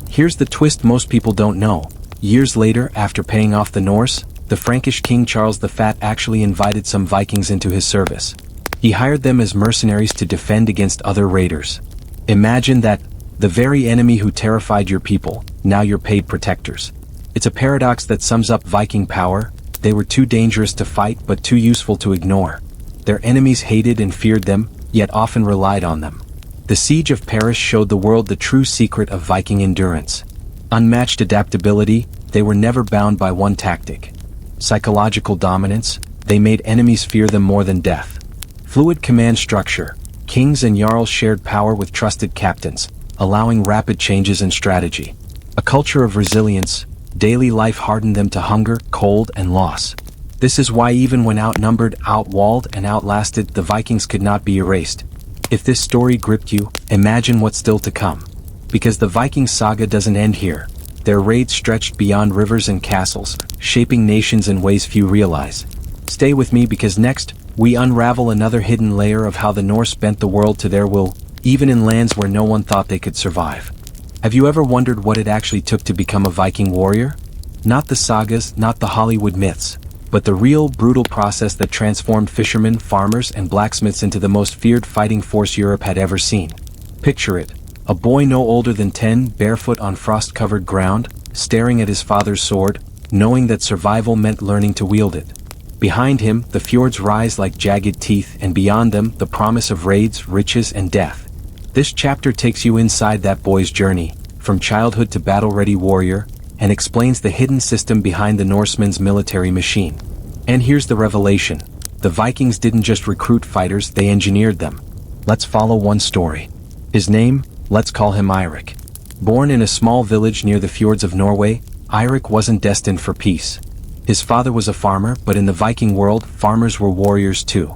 Here's the twist most people don't know. Years later, after paying off the Norse, the Frankish king Charles the Fat actually invited some Vikings into his service. He hired them as mercenaries to defend against other raiders. Imagine that, the very enemy who terrified your people, now you're paid protectors. It's a paradox that sums up Viking power. They were too dangerous to fight but too useful to ignore. Their enemies hated and feared them, yet often relied on them. The siege of Paris showed the world the true secret of Viking endurance. Unmatched adaptability, they were never bound by one tactic. Psychological dominance, they made enemies fear them more than death. Fluid command structure, kings and jarls shared power with trusted captains, allowing rapid changes in strategy. A culture of resilience, daily life hardened them to hunger, cold, and loss. This is why even when outnumbered, outwalled, and outlasted, the Vikings could not be erased. If this story gripped you, imagine what's still to come. Because the Viking saga doesn't end here. Their raids stretched beyond rivers and castles, shaping nations in ways few realize. Stay with me because next, we unravel another hidden layer of how the Norse bent the world to their will, even in lands where no one thought they could survive. Have you ever wondered what it actually took to become a Viking warrior? Not the sagas, not the Hollywood myths, but the real, brutal process that transformed fishermen, farmers, and blacksmiths into the most feared fighting force Europe had ever seen. Picture it. A boy no older than 10, barefoot on frost-covered ground, staring at his father's sword, knowing that survival meant learning to wield it. Behind him, the fjords rise like jagged teeth, and beyond them, the promise of raids, riches, and death. This chapter takes you inside that boy's journey, from childhood to battle-ready warrior, and explains the hidden system behind the Norsemen's military machine. And here's the revelation. The Vikings didn't just recruit fighters, they engineered them. Let's follow one story. His name? Let's call him Eirik. Born in a small village near the fjords of Norway, Eirik wasn't destined for peace. His father was a farmer, but in the Viking world, farmers were warriors too.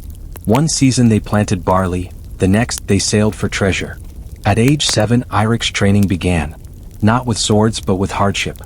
One season they planted barley, the next they sailed for treasure. At age 7, Eirik's training began. Not with swords but with hardship.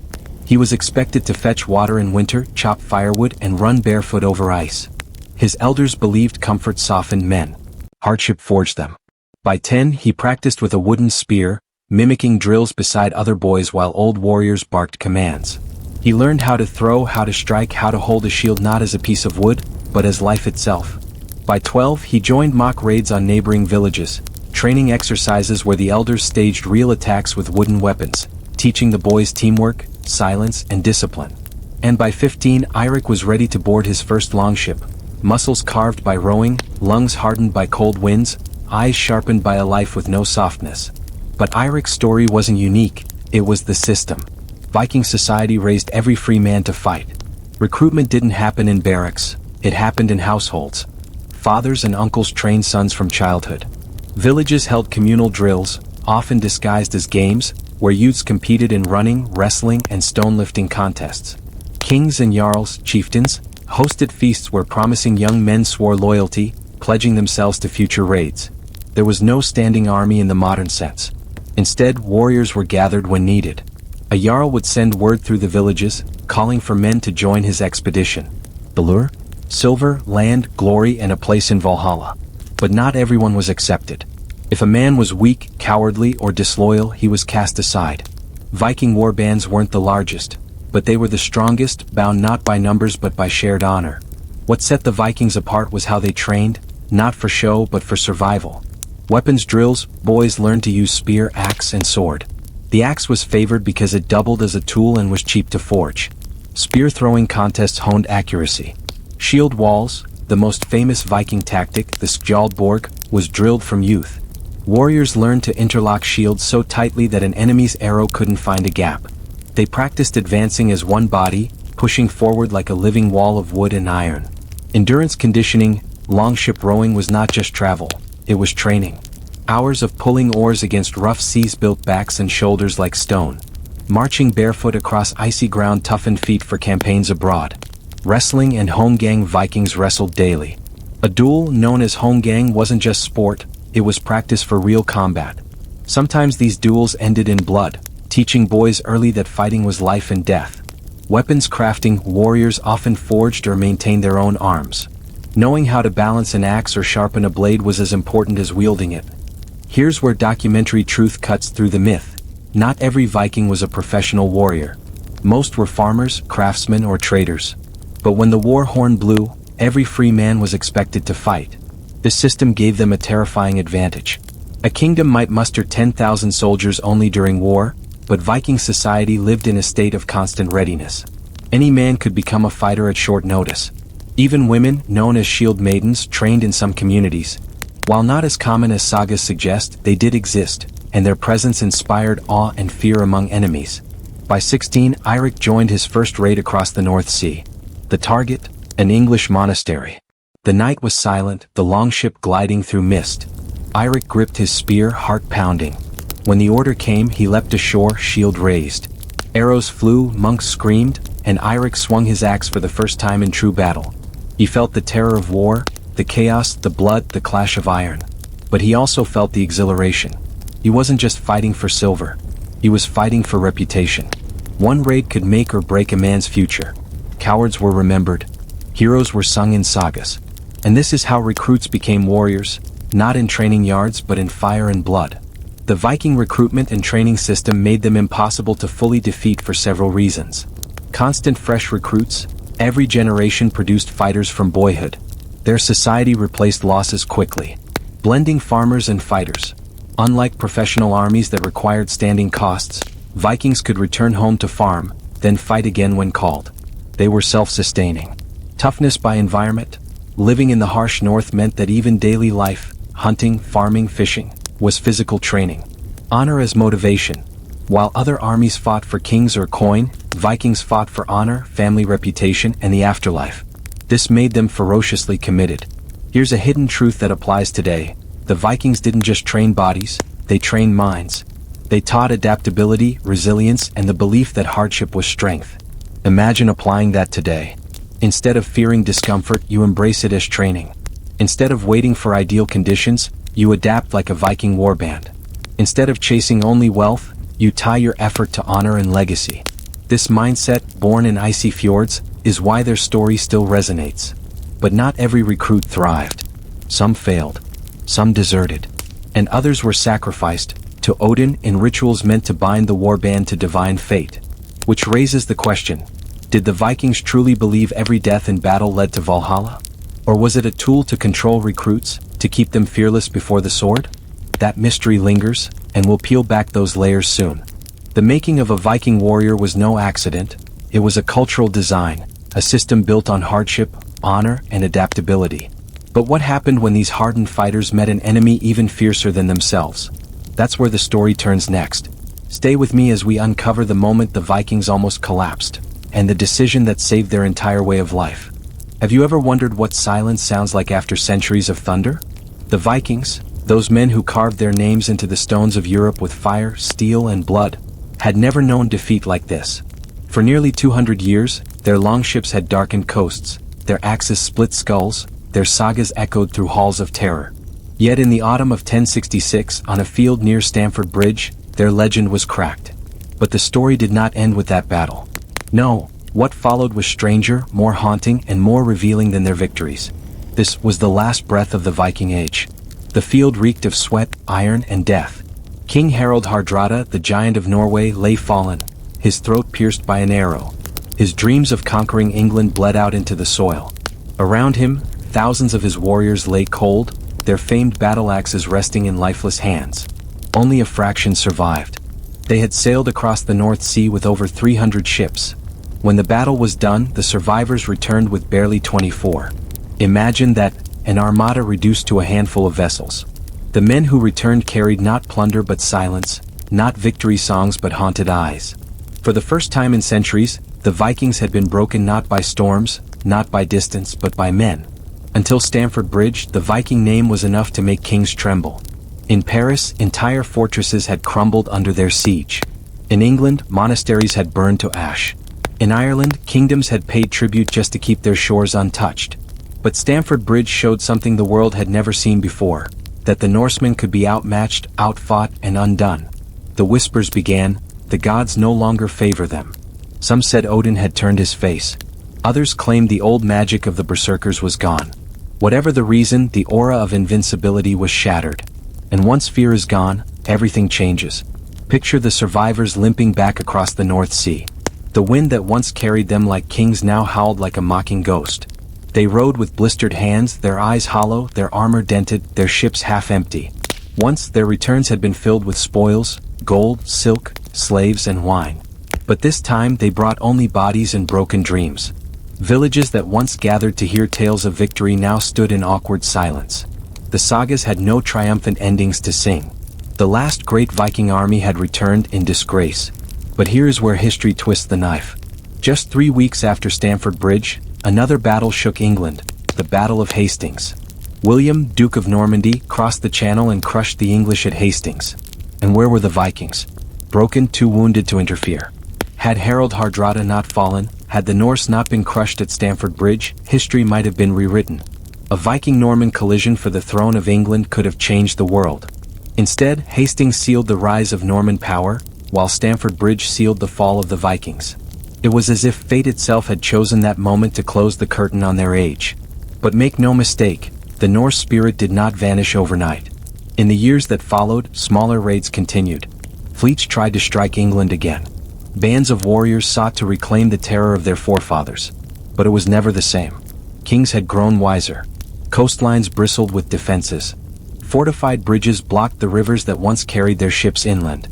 He was expected to fetch water in winter, chop firewood, and run barefoot over ice. His elders believed comfort softened men. Hardship forged them. By 10, he practiced with a wooden spear, mimicking drills beside other boys while old warriors barked commands. He learned how to throw, how to strike, how to hold a shield not as a piece of wood, but as life itself. By 12, he joined mock raids on neighboring villages, training exercises where the elders staged real attacks with wooden weapons, teaching the boys teamwork, silence, and discipline. And by 15, Eirik was ready to board his first longship, muscles carved by rowing, lungs hardened by cold winds, eyes sharpened by a life with no softness. But Eirik's story wasn't unique, it was the system. Viking society raised every free man to fight. Recruitment didn't happen in barracks, it happened in households. Fathers and uncles trained sons from childhood. Villages held communal drills, often disguised as games, where youths competed in running, wrestling, and stone-lifting contests. Kings and jarls, chieftains, hosted feasts where promising young men swore loyalty, pledging themselves to future raids. There was no standing army in the modern sense. Instead, warriors were gathered when needed. A jarl would send word through the villages, calling for men to join his expedition. The lure? Silver, land, glory, and a place in Valhalla. But not everyone was accepted. If a man was weak, cowardly, or disloyal, he was cast aside. Viking war bands weren't the largest, but they were the strongest, bound not by numbers but by shared honor. What set the Vikings apart was how they trained, not for show but for survival. Weapons drills, boys learned to use spear, axe, and sword. The axe was favored because it doubled as a tool and was cheap to forge. Spear-throwing contests honed accuracy. Shield walls, the most famous Viking tactic, the skjoldborg, was drilled from youth. Warriors learned to interlock shields so tightly that an enemy's arrow couldn't find a gap. They practiced advancing as one body, pushing forward like a living wall of wood and iron. Endurance conditioning, longship rowing was not just travel, it was training. Hours of pulling oars against rough seas built backs and shoulders like stone. Marching barefoot across icy ground toughened feet for campaigns abroad. Wrestling and holmgang Vikings wrestled daily. A duel known as holmgang wasn't just sport, it was practice for real combat. Sometimes these duels ended in blood, teaching boys early that fighting was life and death. Weapons crafting, warriors often forged or maintained their own arms. Knowing how to balance an axe or sharpen a blade was as important as wielding it. Here's where documentary truth cuts through the myth. Not every Viking was a professional warrior. Most were farmers, craftsmen, or traders. But when the war horn blew, every free man was expected to fight. This system gave them a terrifying advantage. A kingdom might muster 10,000 soldiers only during war, but Viking society lived in a state of constant readiness. Any man could become a fighter at short notice. Even women, known as shield maidens, trained in some communities. While not as common as sagas suggest, they did exist, and their presence inspired awe and fear among enemies. By 16, Eirik joined his first raid across the North Sea. The target? An English monastery. The night was silent, the longship gliding through mist. Eirik gripped his spear, heart pounding. When the order came, he leapt ashore, shield raised. Arrows flew, monks screamed, and Eirik swung his axe for the first time in true battle. He felt the terror of war, the chaos, the blood, the clash of iron. But he also felt the exhilaration. He wasn't just fighting for silver. He was fighting for reputation. One raid could make or break a man's future. Cowards were remembered. Heroes were sung in sagas. And this is how recruits became warriors, not in training yards but in fire and blood. The Viking recruitment and training system made them impossible to fully defeat for several reasons. Constant fresh recruits, every generation produced fighters from boyhood. Their society replaced losses quickly, blending farmers and fighters. Unlike professional armies that required standing costs, Vikings could return home to farm, then fight again when called. They were self-sustaining. Toughness by environment. Living in the harsh north meant that even daily life, hunting, farming, fishing, was physical training. Honor as motivation. While other armies fought for kings or coin, Vikings fought for honor, family reputation, and the afterlife. This made them ferociously committed. Here's a hidden truth that applies today. The Vikings didn't just train bodies, they trained minds. They taught adaptability, resilience, and the belief that hardship was strength. Imagine applying that today. Instead of fearing discomfort, you embrace it as training. Instead of waiting for ideal conditions, you adapt like a Viking warband. Instead of chasing only wealth, you tie your effort to honor and legacy. This mindset, born in icy fjords, is why their story still resonates. But not every recruit thrived. Some failed. Some deserted. And others were sacrificed to Odin in rituals meant to bind the warband to divine fate. Which raises the question, did the Vikings truly believe every death in battle led to Valhalla? Or was it a tool to control recruits, to keep them fearless before the sword? That mystery lingers, and we'll peel back those layers soon. The making of a Viking warrior was no accident. It was a cultural design, a system built on hardship, honor, and adaptability. But what happened when these hardened fighters met an enemy even fiercer than themselves? That's where the story turns next. Stay with me as we uncover the moment the Vikings almost collapsed, and the decision that saved their entire way of life. Have you ever wondered what silence sounds like after centuries of thunder? The Vikings, those men who carved their names into the stones of Europe with fire, steel, and blood, had never known defeat like this. For nearly 200 years, their longships had darkened coasts, their axes split skulls, their sagas echoed through halls of terror. Yet in the autumn of 1066, on a field near Stamford Bridge, their legend was cracked. But the story did not end with that battle. No, what followed was stranger, more haunting, and more revealing than their victories. This was the last breath of the Viking Age. The field reeked of sweat, iron, and death. King Harald Hardrada, the giant of Norway, lay fallen, his throat pierced by an arrow. His dreams of conquering England bled out into the soil. Around him, thousands of his warriors lay cold, their famed battle axes resting in lifeless hands. Only a fraction survived. They had sailed across the North Sea with over 300 ships. When the battle was done, the survivors returned with barely 24. Imagine that, an armada reduced to a handful of vessels. The men who returned carried not plunder but silence, not victory songs but haunted eyes. For the first time in centuries, the Vikings had been broken not by storms, not by distance, but by men. Until Stamford Bridge, the Viking name was enough to make kings tremble. In Paris, entire fortresses had crumbled under their siege. In England, monasteries had burned to ash. In Ireland, kingdoms had paid tribute just to keep their shores untouched. But Stamford Bridge showed something the world had never seen before, that the Norsemen could be outmatched, outfought, and undone. The whispers began, the gods no longer favor them. Some said Odin had turned his face. Others claimed the old magic of the berserkers was gone. Whatever the reason, the aura of invincibility was shattered. And once fear is gone, everything changes. Picture the survivors limping back across the North Sea. The wind that once carried them like kings now howled like a mocking ghost. They rode with blistered hands, their eyes hollow, their armor dented, their ships half empty. Once their returns had been filled with spoils, gold, silk, slaves, and wine. But this time they brought only bodies and broken dreams. Villages that once gathered to hear tales of victory now stood in awkward silence. The sagas had no triumphant endings to sing. The last great Viking army had returned in disgrace. But here's where history twists the knife. Just 3 weeks after Stamford Bridge, another battle shook England, the Battle of Hastings. William, Duke of Normandy, crossed the Channel and crushed the English at Hastings. And where were the Vikings? Broken, too wounded to interfere. Had Harald Hardrada not fallen, had the Norse not been crushed at Stamford Bridge, history might have been rewritten. A Viking-Norman collision for the throne of England could have changed the world. Instead, Hastings sealed the rise of Norman power, while Stamford Bridge sealed the fall of the Vikings. It was as if fate itself had chosen that moment to close the curtain on their age. But make no mistake, the Norse spirit did not vanish overnight. In the years that followed, smaller raids continued. Fleets tried to strike England again. Bands of warriors sought to reclaim the terror of their forefathers. But it was never the same. Kings had grown wiser. Coastlines bristled with defenses. Fortified bridges blocked the rivers that once carried their ships inland.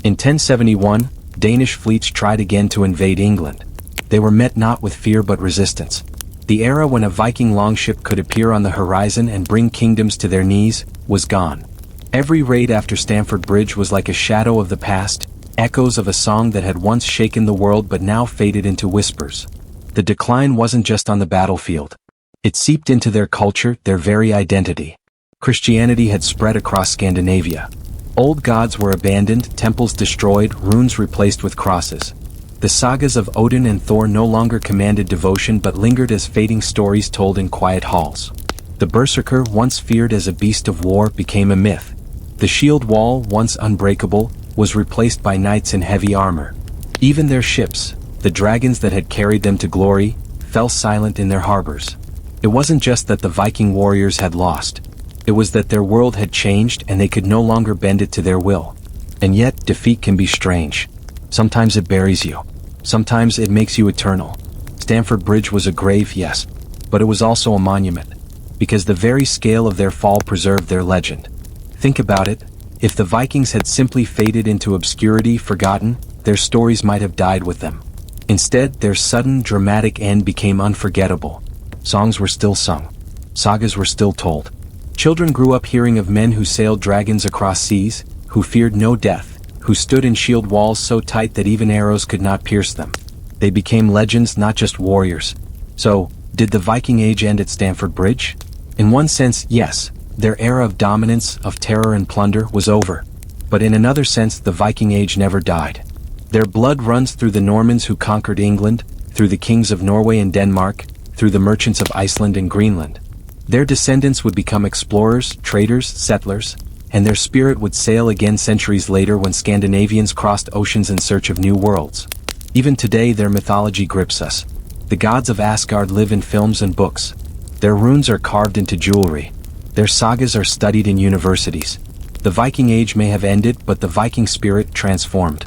In 1071, Danish fleets tried again to invade England. They were met not with fear but resistance. The era when a Viking longship could appear on the horizon and bring kingdoms to their knees was gone. Every raid after Stamford Bridge was like a shadow of the past, echoes of a song that had once shaken the world but now faded into whispers. The decline wasn't just on the battlefield. It seeped into their culture, their very identity. Christianity had spread across Scandinavia. Old gods were abandoned, temples destroyed, runes replaced with crosses. The sagas of Odin and Thor no longer commanded devotion but lingered as fading stories told in quiet halls. The berserker, once feared as a beast of war, became a myth. The shield wall, once unbreakable, was replaced by knights in heavy armor. Even their ships, the dragons that had carried them to glory, fell silent in their harbors. It wasn't just that the Viking warriors had lost. It was that their world had changed and they could no longer bend it to their will. And yet, defeat can be strange. Sometimes it buries you. Sometimes it makes you eternal. Stamford Bridge was a grave, yes, but it was also a monument. Because the very scale of their fall preserved their legend. Think about it. If the Vikings had simply faded into obscurity, forgotten, their stories might have died with them. Instead, their sudden, dramatic end became unforgettable. Songs were still sung. Sagas were still told. Children grew up hearing of men who sailed dragons across seas, who feared no death, who stood in shield walls so tight that even arrows could not pierce them. They became legends, not just warriors. So, did the Viking Age end at Stamford Bridge? In one sense, yes. Their era of dominance, of terror and plunder was over. But in another sense, the Viking Age never died. Their blood runs through the Normans who conquered England, through the kings of Norway and Denmark, through the merchants of Iceland and Greenland. Their descendants would become explorers, traders, settlers, and their spirit would sail again centuries later when Scandinavians crossed oceans in search of new worlds. Even today their mythology grips us. The gods of Asgard live in films and books. Their runes are carved into jewelry. Their sagas are studied in universities. The Viking Age may have ended, but the Viking spirit transformed.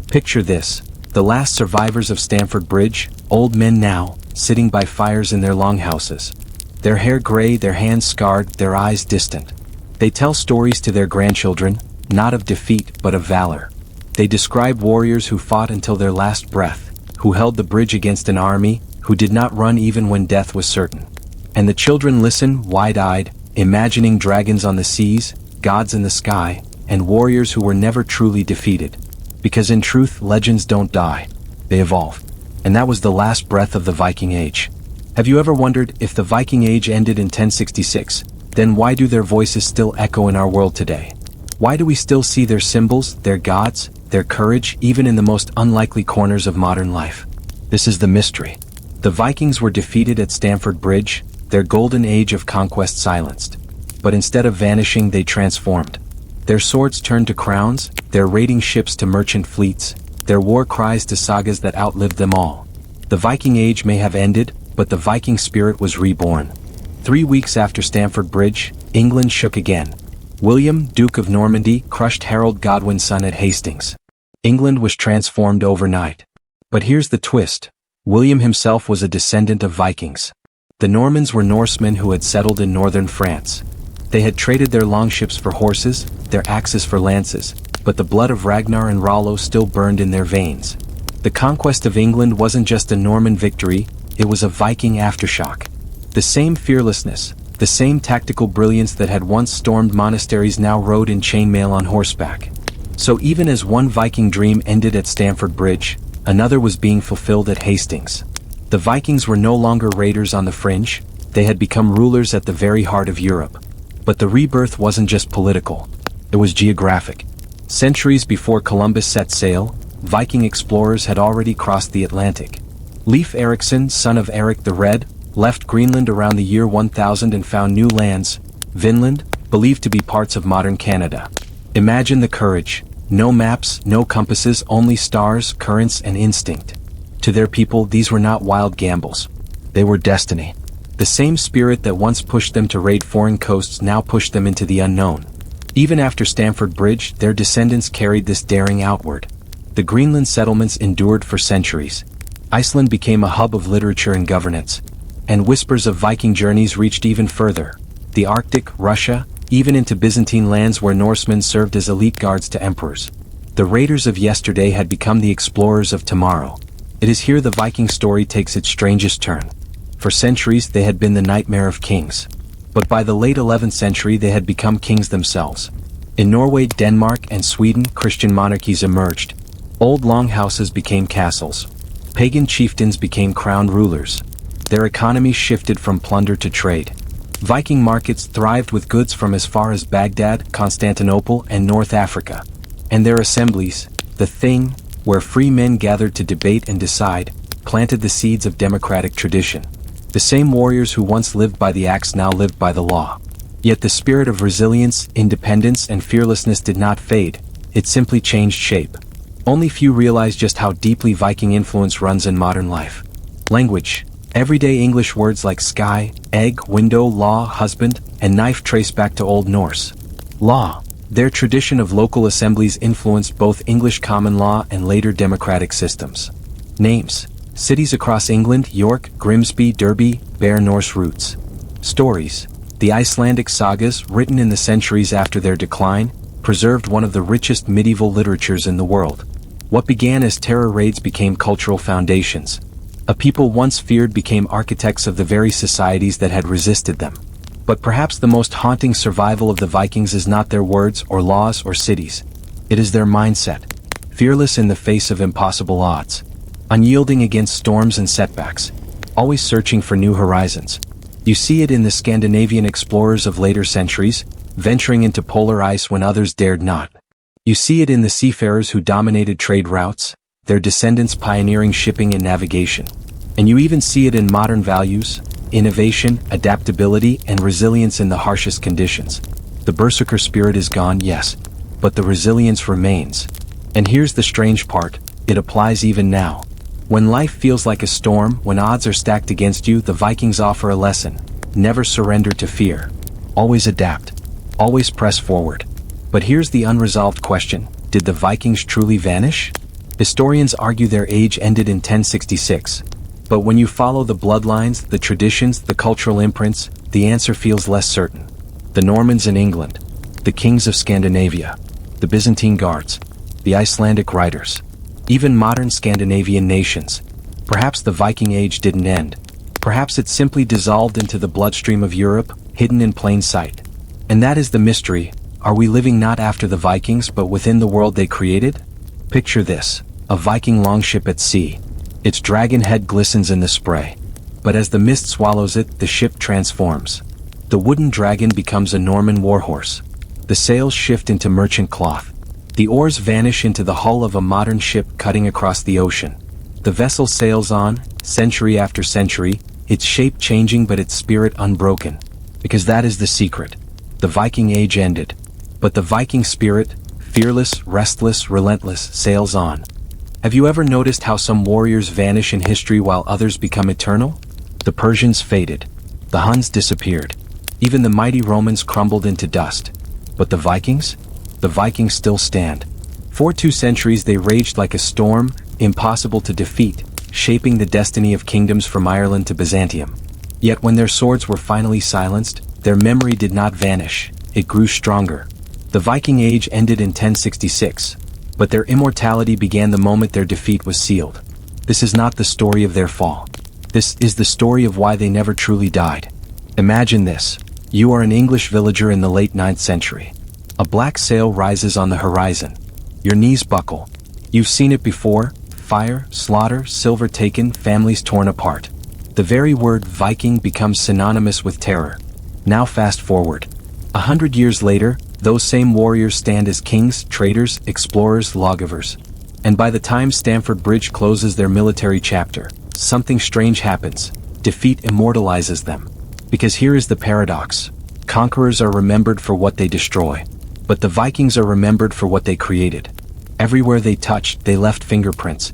Picture this: the last survivors of Stamford Bridge, old men now, sitting by fires in their longhouses. Their hair gray, their hands scarred, their eyes distant. They tell stories to their grandchildren, not of defeat but of valor. They describe warriors who fought until their last breath, who held the bridge against an army, who did not run even when death was certain. And the children listen, wide-eyed, imagining dragons on the seas, gods in the sky, and warriors who were never truly defeated. Because in truth, legends don't die. They evolve. And that was the last breath of the Viking Age. Have you ever wondered, if the Viking Age ended in 1066, then why do their voices still echo in our world today? Why do we still see their symbols, their gods, their courage, even in the most unlikely corners of modern life? This is the mystery. The Vikings were defeated at Stamford Bridge, their golden age of conquest silenced. But instead of vanishing, they transformed. Their swords turned to crowns, their raiding ships to merchant fleets, their war cries to sagas that outlived them all. The Viking Age may have ended, but the Viking spirit was reborn. 3 weeks after Stamford Bridge, England shook again. William, Duke of Normandy, crushed Harold Godwin's son at Hastings. England was transformed overnight. But here's the twist. William himself was a descendant of Vikings. The Normans were Norsemen who had settled in northern France. They had traded their longships for horses, their axes for lances, but the blood of Ragnar and Rollo still burned in their veins. The conquest of England wasn't just a Norman victory, it was a Viking aftershock. The same fearlessness, the same tactical brilliance that had once stormed monasteries now rode in chainmail on horseback. So even as one Viking dream ended at Stamford Bridge, another was being fulfilled at Hastings. The Vikings were no longer raiders on the fringe, they had become rulers at the very heart of Europe. But the rebirth wasn't just political, it was geographic. Centuries before Columbus set sail, Viking explorers had already crossed the Atlantic. Leif Erikson, son of Eric the Red, left Greenland around the year 1000 and found new lands, Vinland, believed to be parts of modern Canada. Imagine the courage. No maps, no compasses, only stars, currents, and instinct. To their people, these were not wild gambles. They were destiny. The same spirit that once pushed them to raid foreign coasts now pushed them into the unknown. Even after Stamford Bridge, their descendants carried this daring outward. The Greenland settlements endured for centuries. Iceland became a hub of literature and governance. And whispers of Viking journeys reached even further. The Arctic, Russia, even into Byzantine lands where Norsemen served as elite guards to emperors. The raiders of yesterday had become the explorers of tomorrow. It is here the Viking story takes its strangest turn. For centuries they had been the nightmare of kings. But by the late 11th century they had become kings themselves. In Norway, Denmark, and Sweden, Christian monarchies emerged. Old longhouses became castles. Pagan chieftains became crowned rulers. Their economies shifted from plunder to trade. Viking markets thrived with goods from as far as Baghdad, Constantinople, and North Africa. And their assemblies, the thing, where free men gathered to debate and decide, planted the seeds of democratic tradition. The same warriors who once lived by the axe now lived by the law. Yet the spirit of resilience, independence, and fearlessness did not fade, it simply changed shape. Only few realize just how deeply Viking influence runs in modern life. Language. Everyday English words like sky, egg, window, law, husband, and knife trace back to Old Norse. Law. Their tradition of local assemblies influenced both English common law and later democratic systems. Names. Cities across England: York, Grimsby, Derby, bear Norse roots. Stories. The Icelandic sagas, written in the centuries after their decline, preserved one of the richest medieval literatures in the world. What began as terror raids became cultural foundations. A people once feared became architects of the very societies that had resisted them. But perhaps the most haunting survival of the Vikings is not their words or laws or cities. It is their mindset. fearless in the face of impossible odds, unyielding against storms and setbacks, always searching for new horizons. You see it in the Scandinavian explorers of later centuries, venturing into polar ice when others dared not. You see it in the seafarers who dominated trade routes, their descendants pioneering shipping and navigation. And you even see it in modern values, innovation, adaptability, and resilience in the harshest conditions. The berserker spirit is gone, yes, but the resilience remains. And here's the strange part, it applies even now. When life feels like a storm, when odds are stacked against you, the Vikings offer a lesson. Never surrender to fear. Always adapt. Always press forward. But here's the unresolved question. Did the Vikings truly vanish? Historians argue their age ended in 1066. But when you follow the bloodlines, the traditions, the cultural imprints, the answer feels less certain. The Normans in England, the kings of Scandinavia, the Byzantine guards, the Icelandic riders, even modern Scandinavian nations. Perhaps the Viking Age didn't end. Perhaps it simply dissolved into the bloodstream of Europe, hidden in plain sight. And that is the mystery. Are we living not after the Vikings but within the world they created? Picture this, a Viking longship at sea. Its dragon head glistens in the spray. But as the mist swallows it, the ship transforms. The wooden dragon becomes a Norman warhorse. The sails shift into merchant cloth. The oars vanish into the hull of a modern ship cutting across the ocean. The vessel sails on, century after century, its shape changing but its spirit unbroken. Because that is the secret. The Viking Age ended. But the Viking spirit, fearless, restless, relentless, sails on. Have you ever noticed how some warriors vanish in history while others become eternal? The Persians faded. The Huns disappeared. Even the mighty Romans crumbled into dust. But the Vikings? The Vikings still stand. For 2 centuries they raged like a storm, impossible to defeat, shaping the destiny of kingdoms from Ireland to Byzantium. Yet when their swords were finally silenced, their memory did not vanish, it grew stronger. The Viking Age ended in 1066, but their immortality began the moment their defeat was sealed. This is not the story of their fall. This is the story of why they never truly died. Imagine this. You are an English villager in the late 9th century. A black sail rises on the horizon. Your knees buckle. You've seen it before: fire, slaughter, silver taken, families torn apart. The very word Viking becomes synonymous with terror. Now fast forward. 100 years later, those same warriors stand as kings, traders, explorers, lawgivers. And by the time Stamford Bridge closes their military chapter, something strange happens. Defeat immortalizes them. Because here is the paradox. Conquerors are remembered for what they destroy. But the Vikings are remembered for what they created. Everywhere they touched, they left fingerprints.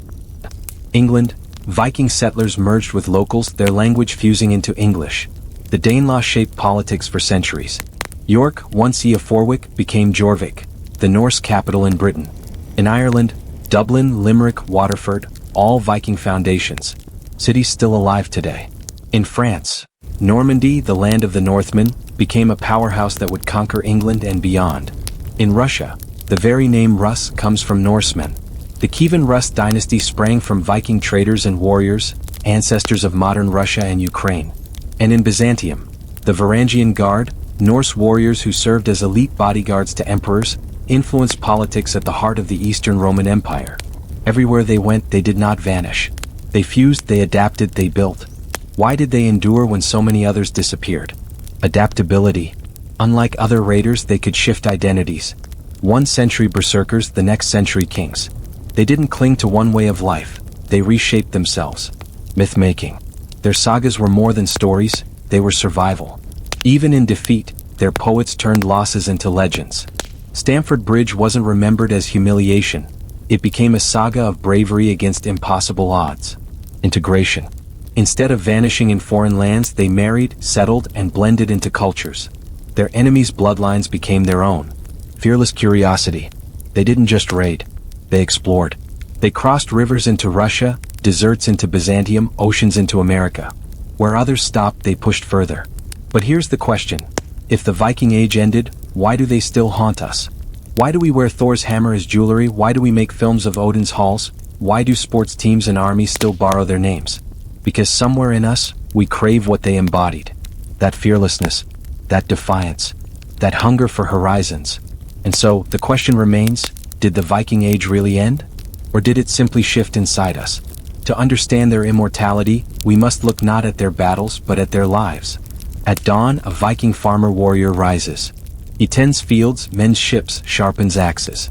England, Viking settlers merged with locals, their language fusing into English. The Danelaw shaped politics for centuries. York, once Eoforwic, became Jorvik, the Norse capital in Britain. In Ireland, Dublin, Limerick, Waterford, all Viking foundations. Cities still alive today. In France, Normandy, the land of the Northmen, became a powerhouse that would conquer England and beyond. In Russia, the very name Rus comes from Norsemen. The Kievan Rus dynasty sprang from Viking traders and warriors, ancestors of modern Russia and Ukraine. And in Byzantium, the Varangian Guard, Norse warriors who served as elite bodyguards to emperors, influenced politics at the heart of the Eastern Roman Empire. Everywhere they went, they did not vanish. They fused, they adapted, they built. Why did they endure when so many others disappeared? Adaptability. Unlike other raiders, they could shift identities. 1 century berserkers, the next century kings. They didn't cling to one way of life. They reshaped themselves. Myth-making. Their sagas were more than stories, they were survival. Even in defeat, their poets turned losses into legends. Stamford Bridge wasn't remembered as humiliation. It became a saga of bravery against impossible odds. Integration. Instead of vanishing in foreign lands, they married, settled, and blended into cultures. Their enemies' bloodlines became their own. Fearless curiosity. They didn't just raid. They explored. They crossed rivers into Russia, deserts into Byzantium, oceans into America. Where others stopped, they pushed further. But here's the question. If the Viking Age ended, why do they still haunt us? Why do we wear Thor's hammer as jewelry? Why do we make films of Odin's halls? Why do sports teams and armies still borrow their names? Because somewhere in us, we crave what they embodied. That fearlessness, that defiance, that hunger for horizons. And so, the question remains, did the Viking Age really end? Or did it simply shift inside us? To understand their immortality, we must look not at their battles but at their lives. At dawn, a Viking farmer warrior rises. He tends fields, mends ships, sharpens axes.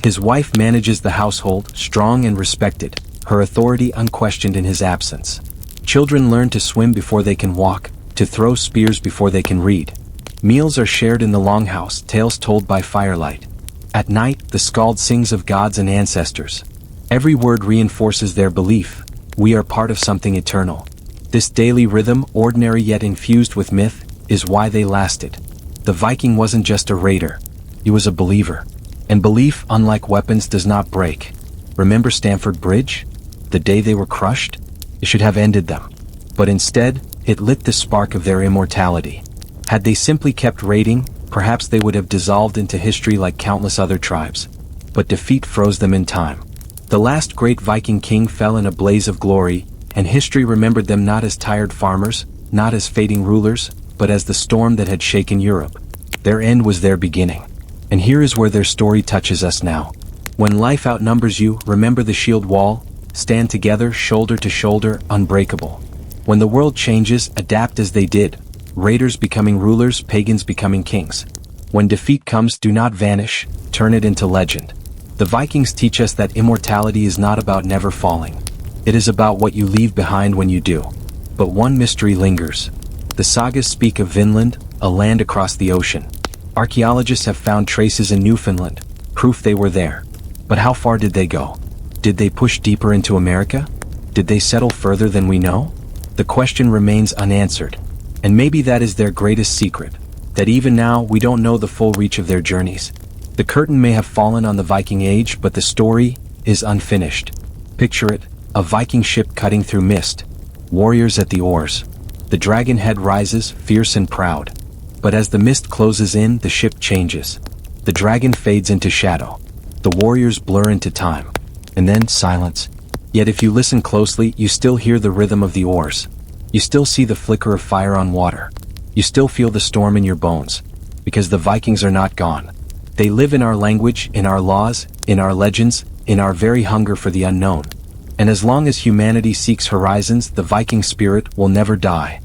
His wife manages the household, strong and respected, her authority unquestioned in his absence. Children learn to swim before they can walk, to throw spears before they can read. Meals are shared in the longhouse, tales told by firelight. At night, the skald sings of gods and ancestors. Every word reinforces their belief: we are part of something eternal. This daily rhythm, ordinary yet infused with myth, is why they lasted. The Viking wasn't just a raider. He was a believer. And belief, unlike weapons, does not break. Remember Stamford Bridge? The day they were crushed? It should have ended them. But instead, it lit the spark of their immortality. Had they simply kept raiding, perhaps they would have dissolved into history like countless other tribes. But defeat froze them in time. The last great Viking king fell in a blaze of glory, and history remembered them not as tired farmers, not as fading rulers, but as the storm that had shaken Europe. Their end was their beginning. And here is where their story touches us now. When life outnumbers you, remember the shield wall, stand together, shoulder to shoulder, unbreakable. When the world changes, adapt as they did, raiders becoming rulers, pagans becoming kings. When defeat comes, do not vanish, turn it into legend. The Vikings teach us that immortality is not about never falling. It is about what you leave behind when you do. But one mystery lingers. The sagas speak of Vinland, a land across the ocean. Archaeologists have found traces in Newfoundland, proof they were there. But how far did they go? Did they push deeper into America? Did they settle further than we know? The question remains unanswered. And maybe that is their greatest secret, that even now we don't know the full reach of their journeys. The curtain may have fallen on the Viking age, but the story is unfinished. Picture it, a Viking ship cutting through mist, warriors at the oars. The dragon head rises, fierce and proud. But as the mist closes in, the ship changes. The dragon fades into shadow. The warriors blur into time. And then silence. Yet if you listen closely, you still hear the rhythm of the oars. You still see the flicker of fire on water. You still feel the storm in your bones. Because the Vikings are not gone. They live in our language, in our laws, in our legends, in our very hunger for the unknown. And as long as humanity seeks horizons, the Viking spirit will never die.